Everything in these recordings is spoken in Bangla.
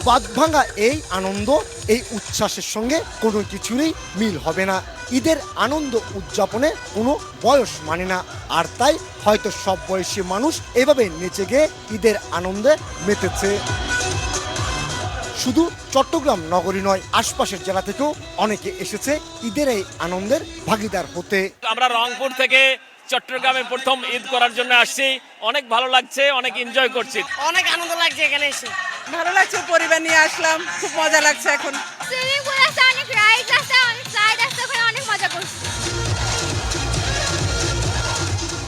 বাঁধভাঙা এই আনন্দ, এই উচ্ছ্বাসের সঙ্গে কোনো কিছুরই মিল হবে না। ঈদের আনন্দ উদযাপনে কোনো বয়স মানে না, আর তাই হয়তো সব বয়সী মানুষ এভাবে নেচে গিয়ে ঈদের আনন্দে মেতেছে। শুধু চট্টগ্রাম নগরী নয়, আশপাশের জেলা থেকেও অনেকে এসেছে ঈদের এই আনন্দের ভাগিদার হতে। আমরা রংপুর থেকে চট্টগ্রামে প্রথম ঈদ করার জন্য আসছি, অনেক ভালো লাগছে, অনেক এনজয় করছি, অনেক আনন্দ লাগছে এখানে এসে। ভালো লাগছে, পরিবার নিয়ে আসলাম, খুব মজা লাগছে। এখন সুইমিং পুল আছে, অনেক রাইড আছে, অনেক স্লাইড আছে, ওখানে অনেক মজা করছি।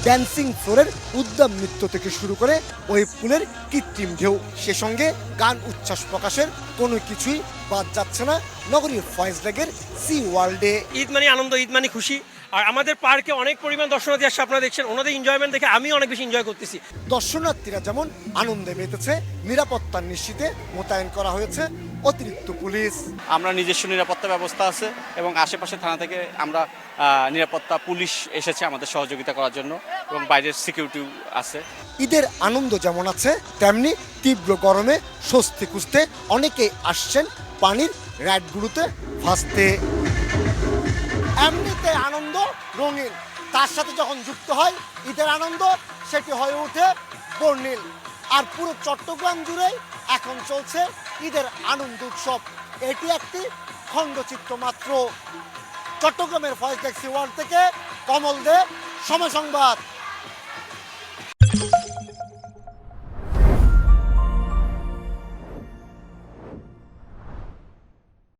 ড্যান্সিং ফ্লোরের উদ্যম নৃত্য থেকে শুরু করে ওই পুলের কৃত্রিম ঢেউ, সে সঙ্গে গান উচ্ছ্বাস প্রকাশের কোনো কিছুই বাদ যাচ্ছে না নগরীর ফয়েজ লেগের সি ওয়ার্ল্ডে। ঈদ মানে আনন্দ, ঈদ মানে খুশি। আর আমাদের পার্কে অনেক পরিমাণ দর্শনার্থী আসছে, আপনারা দেখছেন ওনাদের এনজয়মেন্ট দেখে আমি অনেক বেশি এনজয় করতেছি। দর্শনার্থীরা যেমন আনন্দে মেতেছে, নিরাপত্তার নিশ্চিতে মোতায়েন করা হয়েছে অতিরিক্ত পুলিশ। আমরা নিজস্ব নিরাপত্তা ব্যবস্থা আছে এবং আশেপাশে থানা থেকে আমরা নিরাপত্তা পুলিশ এসেছে আমাদের সহযোগিতা করার জন্য এবং বাইরের সিকিউরিটিও আছে। ঈদের আনন্দ যেমন আছে, তেমনি তীব্র গরমে স্বস্তি খুঁজতে অনেকেই আসছেন পানির রাইডগুলোতে ভাসতে। এমনিতে আনন্দ রঙিন, তার সাথে যখন যুক্ত হয় ঈদের আনন্দ, সেটি হয়ে ওঠে বর্ণিল। আর পুরো চট্টগ্রাম জুড়েই এখন চলছে ঈদের আনন্দ উৎসব। এটি একটি খণ্ডচিত্র মাত্র। চট্টগ্রামের ফয়েজ লেগ সি ওয়ার্ল্ড থেকে কমল দে, সময় সংবাদ।